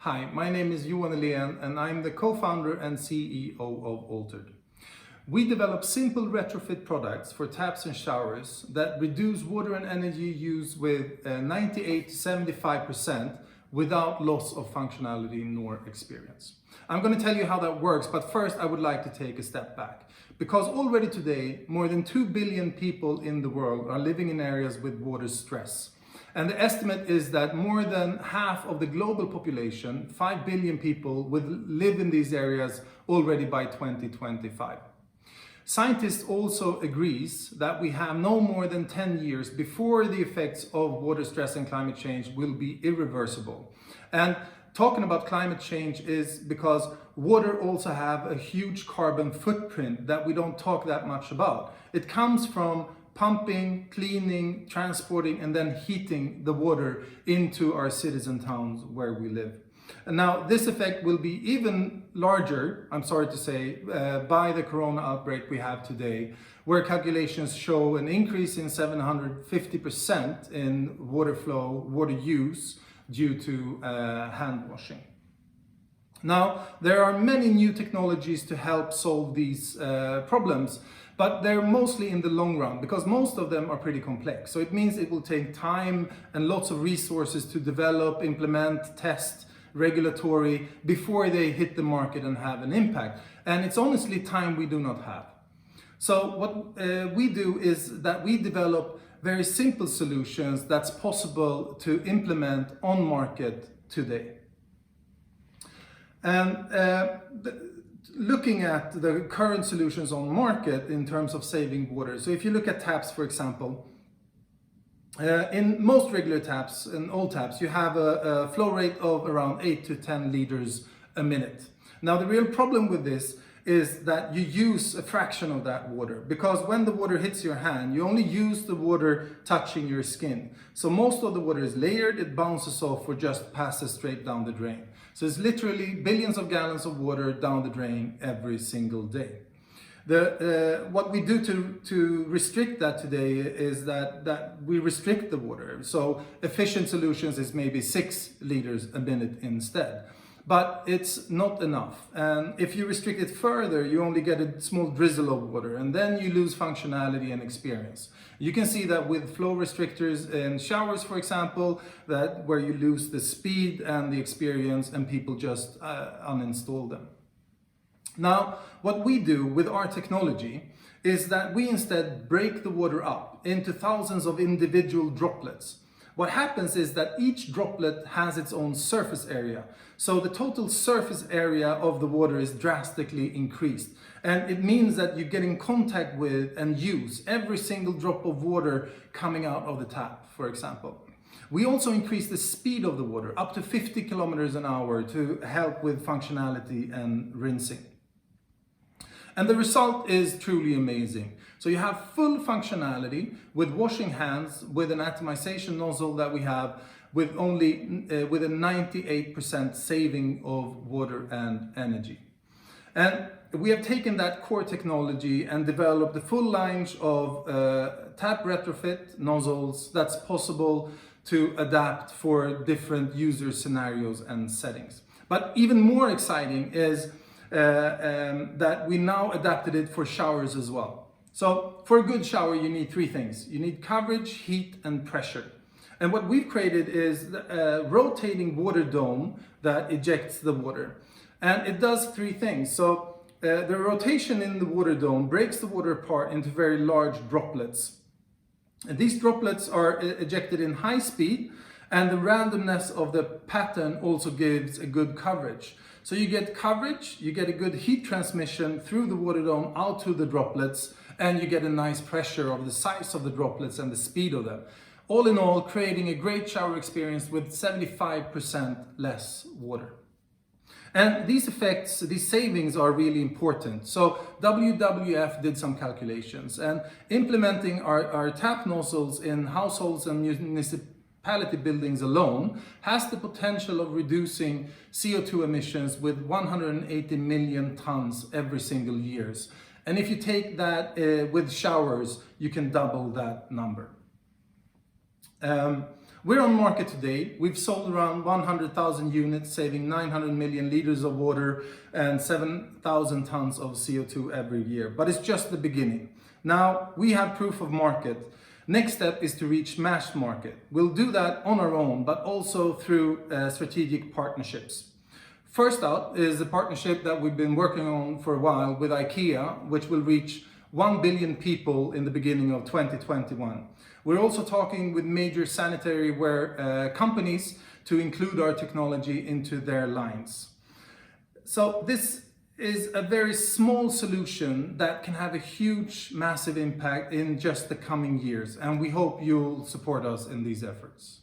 Hi, my name is Johan Elén and I'm the co-founder and CEO of Altered. We develop simple retrofit products for taps and showers that reduce water and energy use with 98 to 75% without loss of functionality nor experience. I'm going to tell you how that works, but first I would like to take a step back. Because already today, more than 2 billion people in the world are living in areas with water stress. And the estimate is that more than half of the global population, 5 billion people, will live in these areas already by 2025. Scientists also agrees that we have no more than 10 years before the effects of water stress and climate change will be irreversible. And talking about climate change is because water also have a huge carbon footprint that we don't talk that much about. It comes from pumping, cleaning, transporting, and then heating the water into our cities and towns where we live. And now this effect will be even larger, I'm sorry to say, by the corona outbreak we have today, where calculations show an increase in 750% in water flow, water use due to hand washing. Now, there are many new technologies to help solve these problems, but they're mostly in the long run because most of them are pretty complex. So it means it will take time and lots of resources to develop, implement, test, regulatory before they hit the market and have an impact. And it's honestly time we do not have. So what we do is that we develop very simple solutions that's possible to implement on market today. And looking at the current solutions on market in terms of saving water. So if you look at taps, for example, in most regular taps and old taps, you have a flow rate of around 8 to 10 liters a minute. Now the real problem with this is that you use a fraction of that water because when the water hits your hand, you only use the water touching your skin. So most of the water is layered, it bounces off or just passes straight down the drain. So it's literally billions of gallons of water down the drain every single day. What we do to restrict that today is that we restrict the water. So efficient solutions is maybe 6 liters a minute instead. But it's not enough. And if you restrict it further, you only get a small drizzle of water and then you lose functionality and experience. You can see that with flow restrictors in showers, for example, that where you lose the speed and the experience and people just uninstall them. Now, what we do with our technology is that we instead break the water up into thousands of individual droplets. What happens is that each droplet has its own surface area. So the total surface area of the water is drastically increased. And it means that you get in contact with and use every single drop of water coming out of the tap, for example. We also increase the speed of the water up to 50 kilometers an hour to help with functionality and rinsing. And the result is truly amazing. So you have full functionality with washing hands with an atomization nozzle that we have with with a 98% saving of water and energy. And we have taken that core technology and developed a full line of tap retrofit nozzles that's possible to adapt for different user scenarios and settings. But even more exciting is that we now adapted it for showers as well. So for a good shower, you need 3 things. You need coverage, heat, and pressure. And what we've created is a rotating water dome that ejects the water. And it does 3 things. So the rotation in the water dome breaks the water apart into very large droplets. And these droplets are ejected in high speed, and the randomness of the pattern also gives a good coverage. So you get coverage, you get a good heat transmission through the water dome out to the droplets, and you get a nice pressure of the size of the droplets and the speed of them. All in all, creating a great shower experience with 75% less water. And these effects, these savings are really important. So WWF did some calculations, and implementing our tap nozzles in households and municipality buildings alone has the potential of reducing CO2 emissions with 180 million tons every single year. And if you take that with showers, you can double that number. We're on market today. We've sold around 100,000 units, saving 900 million liters of water and 7,000 tons of CO2 every year. But it's just the beginning. Now we have proof of market. Next step is to reach mass market. We'll do that on our own, but also through strategic partnerships. First out is a partnership that we've been working on for a while with IKEA, which will reach 1 billion people in the beginning of 2021. We're also talking with major sanitary ware companies to include our technology into their lines. So this is a very small solution that can have a huge, massive impact in just the coming years, and we hope you'll support us in these efforts.